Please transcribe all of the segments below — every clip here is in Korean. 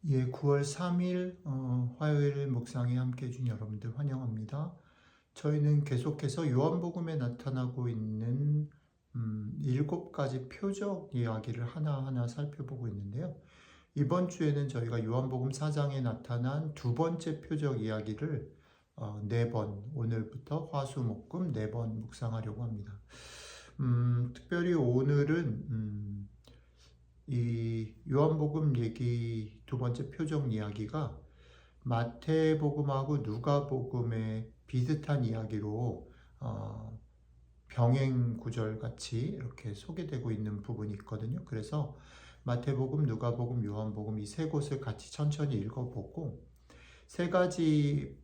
예, 9월 3일 화요일 묵상에 함께 해준 여러분들 환영합니다. 저희는 계속해서 요한복음에 나타나고 있는 7가지 표적 이야기를 하나하나 살펴보고 있는데요. 이번 주에는 저희가 요한복음 4장에 나타난 두 번째 표적 이야기를 4번, 오늘부터 화수목금 4번 묵상하려고 합니다. 특별히 오늘은 이 요한복음 얘기 두 번째 표적 이야기가 마태복음하고 누가복음의 비슷한 이야기로 병행 구절 같이 이렇게 소개되고 있는 부분이 있거든요. 그래서 마태복음, 누가복음, 요한복음 이 세 곳을 같이 천천히 읽어보고 세 가지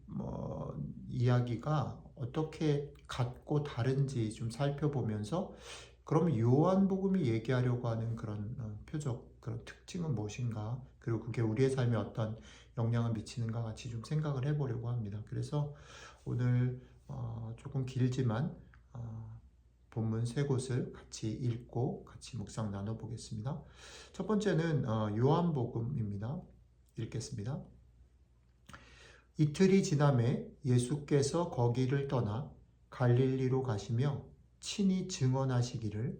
이야기가 어떻게 같고 다른지 좀 살펴보면서 그럼 요한복음이 얘기하려고 하는 그런 표적, 그런 특징은 무엇인가? 그리고 그게 우리의 삶에 어떤 영향을 미치는가 같이 좀 생각을 해보려고 합니다. 그래서 오늘 조금 길지만 본문 세 곳을 같이 읽고 같이 묵상 나눠보겠습니다. 첫 번째는 요한복음입니다. 읽겠습니다. 이틀이 지남에 예수께서 거기를 떠나 갈릴리로 가시며 친히 증언하시기를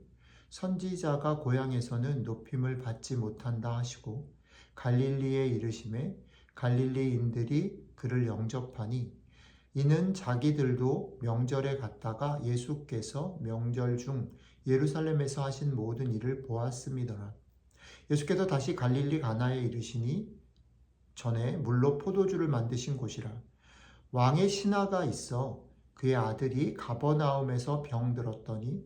선지자가 고향에서는 높임을 받지 못한다 하시고 갈릴리에 이르심에 갈릴리인들이 그를 영접하니 이는 자기들도 명절에 갔다가 예수께서 명절 중 예루살렘에서 하신 모든 일을 보았음이더라. 예수께서 다시 갈릴리 가나에 이르시니 전에 물로 포도주를 만드신 곳이라. 왕의 신하가 있어 그의 아들이 가버나움에서 병들었더니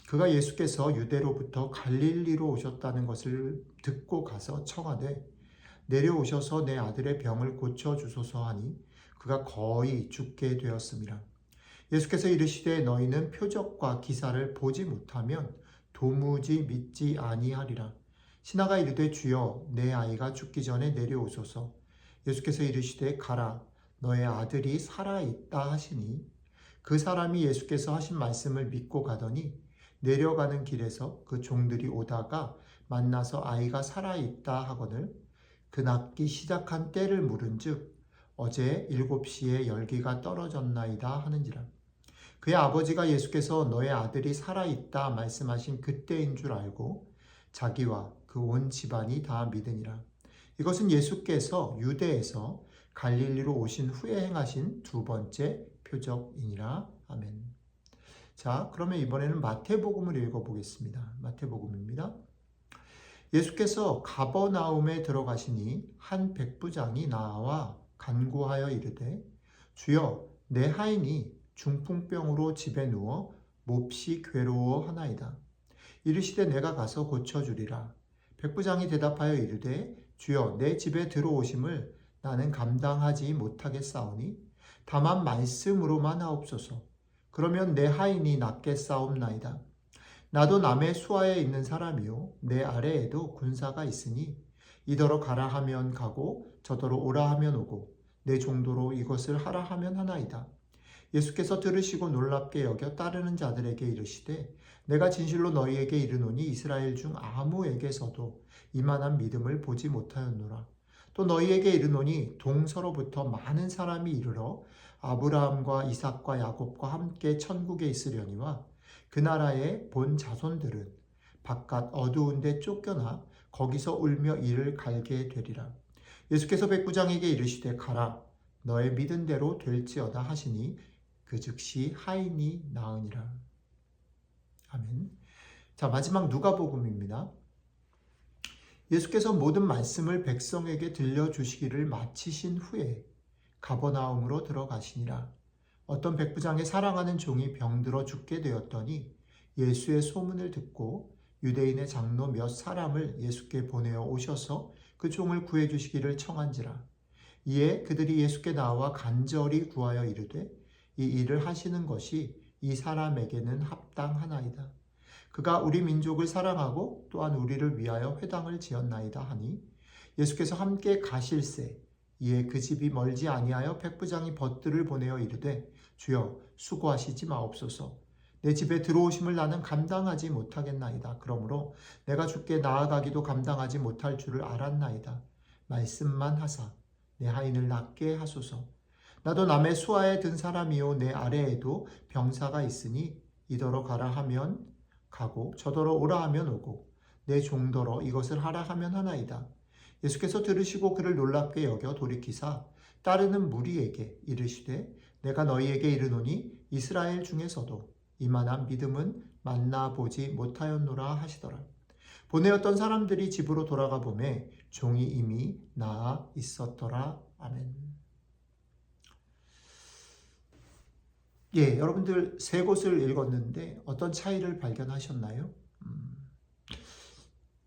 그가 예수께서 유대로부터 갈릴리로 오셨다는 것을 듣고 가서 청하되 내려오셔서 내 아들의 병을 고쳐주소서 하니 그가 거의 죽게 되었습니다. 예수께서 이르시되 너희는 표적과 기사를 보지 못하면 도무지 믿지 아니하리라. 신하가 이르되 주여 내 아이가 죽기 전에 내려오소서. 예수께서 이르시되 가라 너의 아들이 살아있다 하시니 그 사람이 예수께서 하신 말씀을 믿고 가더니 내려가는 길에서 그 종들이 오다가 만나서 아이가 살아있다 하거늘 그 낫기 시작한 때를 물은즉 어제 7시에 열기가 떨어졌나이다 하는지라. 그의 아버지가 예수께서 너의 아들이 살아있다 말씀하신 그때인 줄 알고 자기와 그 온 집안이 다 믿으니라. 이것은 예수께서 유대에서 갈릴리로 오신 후에 행하신 두 번째 표적이니라. 아멘. 자, 그러면 이번에는 마태복음을 읽어보겠습니다. 마태복음입니다. 예수께서 가버나움에 들어가시니 한 백부장이 나와 간구하여 이르되 주여 내 하인이 중풍병으로 집에 누워 몹시 괴로워하나이다. 이르시되 내가 가서 고쳐주리라. 백부장이 대답하여 이르되 주여 내 집에 들어오심을 나는 감당하지 못하겠사오니 다만 말씀으로만 하옵소서. 그러면 내 하인이 낫겠사옵나이다. 나도 남의 수하에 있는 사람이요 내 아래에도 군사가 있으니 이더러 가라 하면 가고 저더러 오라 하면 오고 내 정도로 이것을 하라 하면 하나이다. 예수께서 들으시고 놀랍게 여겨 따르는 자들에게 이르시되 내가 진실로 너희에게 이르노니 이스라엘 중 아무에게서도 이만한 믿음을 보지 못하였노라. 또 너희에게 이르노니 동서로부터 많은 사람이 이르러 아브라함과 이삭과 야곱과 함께 천국에 있으려니와 그 나라의 본 자손들은 바깥 어두운 데 쫓겨나 거기서 울며 이를 갈게 되리라. 예수께서 백부장에게 이르시되 가라 너의 믿은 대로 될지어다 하시니 그 즉시 하인이 나으니라. 아멘. 자, 마지막 누가복음입니다. 예수께서 모든 말씀을 백성에게 들려주시기를 마치신 후에 가버나움으로 들어가시니라. 어떤 백부장의 사랑하는 종이 병들어 죽게 되었더니 예수의 소문을 듣고 유대인의 장로 몇 사람을 예수께 보내어 오셔서 그 종을 구해 주시기를 청한지라. 이에 그들이 예수께 나와 간절히 구하여 이르되 이 일을 하시는 것이 이 사람에게는 합당하나이다. 그가 우리 민족을 사랑하고 또한 우리를 위하여 회당을 지었나이다 하니 예수께서 함께 가실새 이에 그 집이 멀지 아니하여 백부장이 벗들을 보내어 이르되 주여 수고하시지 마옵소서. 내 집에 들어오심을 나는 감당하지 못하겠나이다. 그러므로 내가 주께 나아가기도 감당하지 못할 줄을 알았나이다. 말씀만 하사 내 하인을 낫게 하소서. 나도 남의 수하에 든 사람이요 내 아래에도 병사가 있으니 이더러 가라 하면 가고 저더러 오라 하면 오고 내 종더러 이것을 하라 하면 하나이다. 예수께서 들으시고 그를 놀랍게 여겨 돌이키사 따르는 무리에게 이르시되 내가 너희에게 이르노니 이스라엘 중에서도 이만한 믿음은 만나보지 못하였노라 하시더라. 보내었던 사람들이 집으로 돌아가 보매 종이 이미 나아 있었더라. 아멘. 예, 여러분들 세 곳을 읽었는데 어떤 차이를 발견하셨나요?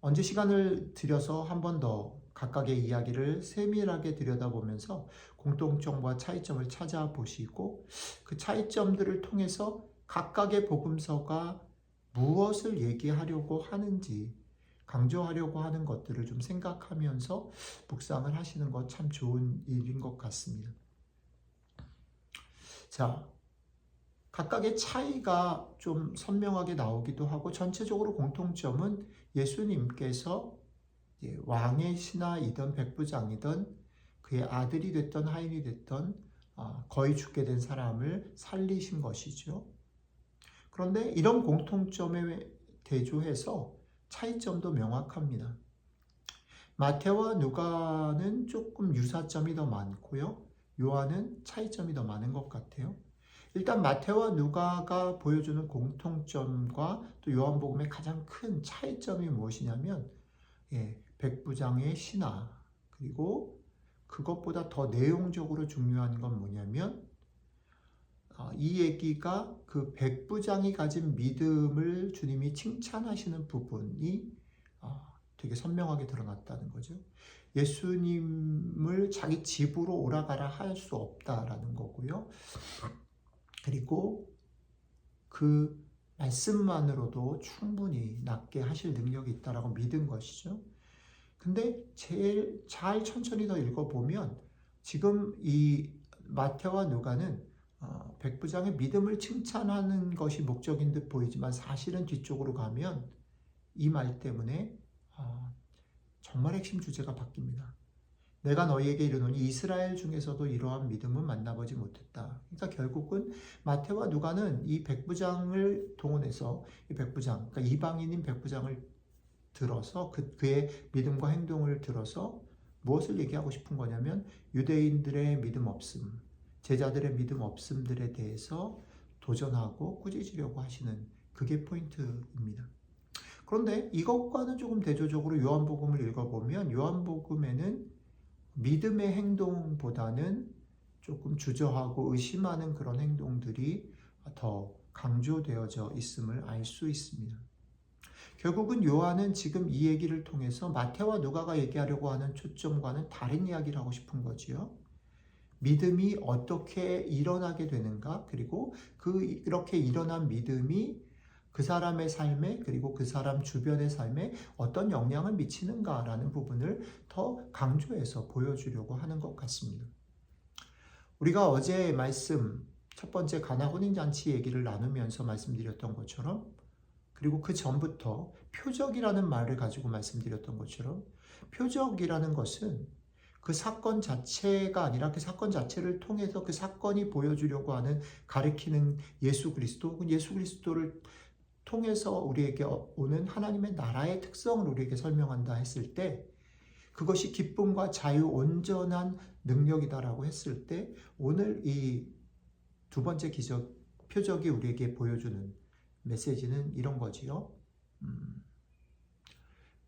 언제 시간을 들여서 한 번 더 각각의 이야기를 세밀하게 들여다보면서 공통점과 차이점을 찾아보시고 그 차이점들을 통해서 각각의 복음서가 무엇을 얘기하려고 하는지 강조하려고 하는 것들을 좀 생각하면서 묵상을 하시는 것 참 좋은 일인 것 같습니다. 자, 각각의 차이가 좀 선명하게 나오기도 하고 전체적으로 공통점은 예수님께서 왕의 신하이던 백부장이던 그의 아들이 됐던 하인이 됐던 거의 죽게 된 사람을 살리신 것이죠. 그런데 이런 공통점에 대조해서 차이점도 명확합니다. 마태와 누가는 조금 유사점이 더 많고요. 요한은 차이점이 더 많은 것 같아요. 일단 마태와 누가가 보여주는 공통점과 또 요한복음의 가장 큰 차이점이 무엇이냐면 백부장의 신하, 그리고 그것보다 더 내용적으로 중요한 건 뭐냐면 이 얘기가 그 백부장이 가진 믿음을 주님이 칭찬하시는 부분이 되게 선명하게 드러났다는 거죠. 예수님을 자기 집으로 오라가라 할 수 없다라는 거고요. 그리고 그 말씀만으로도 충분히 낫게 하실 능력이 있다라고 믿은 것이죠. 근데 제일 잘 천천히 더 읽어보면 지금 이 마태와 누가는 백부장의 믿음을 칭찬하는 것이 목적인 듯 보이지만 사실은 뒤쪽으로 가면 이 말 때문에 정말 핵심 주제가 바뀝니다. 내가 너희에게 이르노니 이스라엘 중에서도 이러한 믿음은 만나보지 못했다. 그러니까 결국은 마태와 누가는 이 백부장을 동원해서 이 백부장, 그러니까 이방인인 백부장을 들어서 그의 믿음과 행동을 들어서 무엇을 얘기하고 싶은 거냐면 유대인들의 믿음 없음, 제자들의 믿음 없음들에 대해서 도전하고 꾸짖으려고 하시는 그게 포인트입니다. 그런데 이것과는 조금 대조적으로 요한복음을 읽어보면 요한복음에는 믿음의 행동보다는 조금 주저하고 의심하는 그런 행동들이 더 강조되어져 있음을 알 수 있습니다. 결국은 요한은 지금 이 얘기를 통해서 마태와 누가가 얘기하려고 하는 초점과는 다른 이야기를 하고 싶은 거지요. 믿음이 어떻게 일어나게 되는가, 그리고 그렇게 일어난 믿음이 그 사람의 삶에 그리고 그 사람 주변의 삶에 어떤 영향을 미치는가라는 부분을 더 강조해서 보여주려고 하는 것 같습니다. 우리가 어제 말씀 첫 번째 가나 혼인잔치 얘기를 나누면서 말씀드렸던 것처럼, 그리고 그 전부터 표적이라는 말을 가지고 말씀드렸던 것처럼, 표적이라는 것은 그 사건 자체가 아니라 그 사건 자체를 통해서 그 사건이 보여주려고 하는 가리키는 예수 그리스도, 예수 그리스도를 통해서 우리에게 오는 하나님의 나라의 특성을 우리에게 설명한다 했을 때, 그것이 기쁨과 자유, 온전한 능력이다라고 했을 때, 오늘 이 두 번째 기적, 표적이 우리에게 보여주는 메시지는 이런 거지요.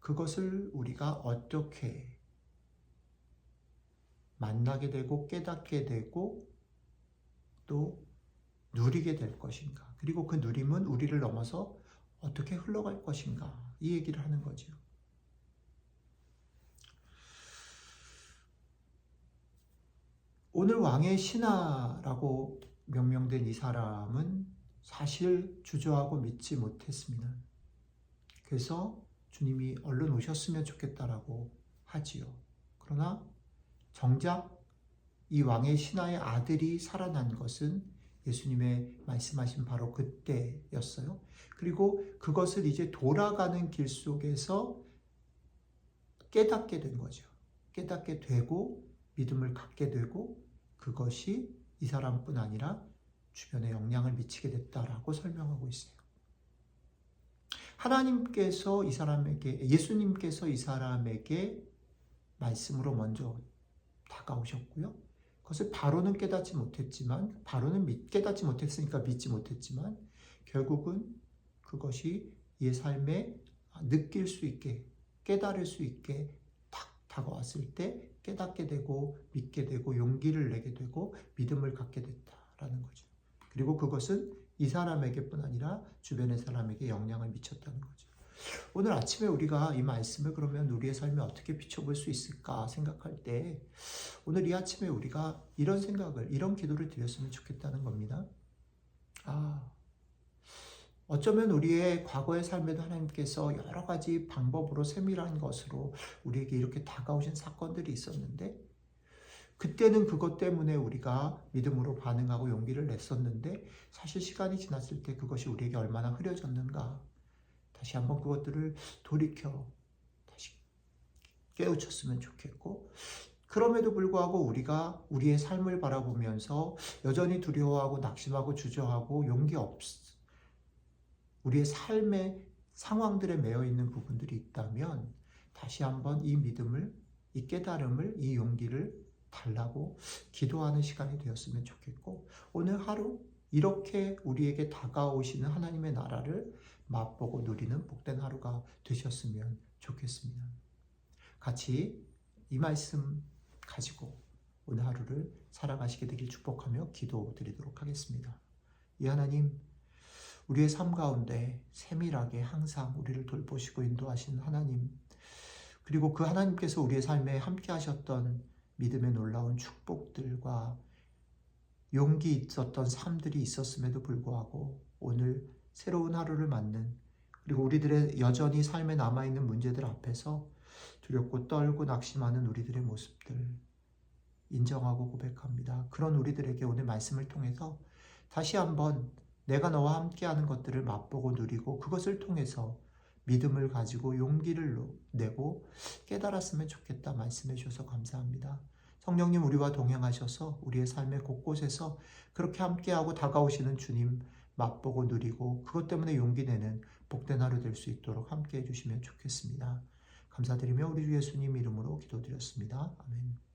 그것을 우리가 어떻게 만나게 되고 깨닫게 되고 또 누리게 될 것인가, 그리고 그 누림은 우리를 넘어서 어떻게 흘러갈 것인가, 이 얘기를 하는 거죠. 오늘 왕의 신하라고 명명된 이 사람은 사실 주저하고 믿지 못했습니다. 그래서 주님이 얼른 오셨으면 좋겠다라고 하지요. 그러나 정작 이 왕의 신하의 아들이 살아난 것은 예수님의 말씀하신 바로 그때였어요. 그리고 그것을 이제 돌아가는 길 속에서 깨닫게 된 거죠. 깨닫게 되고 믿음을 갖게 되고 그것이 이 사람뿐 아니라 주변에 영향을 미치게 됐다라고 설명하고 있어요. 하나님께서 이 사람에게, 예수님께서 이 사람에게 말씀으로 먼저 다가오셨고요. 그것을 바로는 깨닫지 못했지만, 깨닫지 못했으니까 믿지 못했지만, 결국은 그것이 이의 삶에 느낄 수 있게, 깨달을 수 있게 딱 다가왔을 때 깨닫게 되고, 믿게 되고, 용기를 내게 되고, 믿음을 갖게 됐다라는 거죠. 그리고 그것은 이 사람에게뿐 아니라 주변의 사람에게 영향을 미쳤다는 거죠. 오늘 아침에 우리가 이 말씀을 그러면 우리의 삶에 어떻게 비춰볼 수 있을까 생각할 때 오늘 이 아침에 우리가 이런 생각을, 이런 기도를 드렸으면 좋겠다는 겁니다. 어쩌면 우리의 과거의 삶에도 하나님께서 여러 가지 방법으로 세밀한 것으로 우리에게 이렇게 다가오신 사건들이 있었는데 그때는 그것 때문에 우리가 믿음으로 반응하고 용기를 냈었는데 사실 시간이 지났을 때 그것이 우리에게 얼마나 흐려졌는가 다시 한번 그것들을 돌이켜 다시 깨우쳤으면 좋겠고 그럼에도 불구하고 우리가 우리의 삶을 바라보면서 여전히 두려워하고 낙심하고 주저하고 용기 우리의 삶의 상황들에 매여 있는 부분들이 있다면 다시 한번 이 믿음을, 이 깨달음을, 이 용기를 달라고 기도하는 시간이 되었으면 좋겠고 오늘 하루 이렇게 우리에게 다가오시는 하나님의 나라를 맛보고 누리는 복된 하루가 되셨으면 좋겠습니다. 같이 이 말씀 가지고 오늘 하루를 살아가시게 되길 축복하며 기도드리도록 하겠습니다. 이 하나님, 우리의 삶 가운데 세밀하게 항상 우리를 돌보시고 인도하신 하나님, 그리고 그 하나님께서 우리의 삶에 함께 하셨던 믿음의 놀라운 축복들과 용기 있었던 삶들이 있었음에도 불구하고 오늘 새로운 하루를 맞는 그리고 우리들의 여전히 삶에 남아있는 문제들 앞에서 두렵고 떨고 낙심하는 우리들의 모습들 인정하고 고백합니다. 그런 우리들에게 오늘 말씀을 통해서 다시 한번 내가 너와 함께하는 것들을 맛보고 누리고 그것을 통해서 믿음을 가지고 용기를 내고 깨달았으면 좋겠다 말씀해 주셔서 감사합니다. 성령님 우리와 동행하셔서 우리의 삶의 곳곳에서 그렇게 함께하고 다가오시는 주님 맛보고 누리고 그것 때문에 용기 내는 복된 하루 될 수 있도록 함께해 주시면 좋겠습니다. 감사드리며 우리 주 예수님 이름으로 기도드렸습니다. 아멘.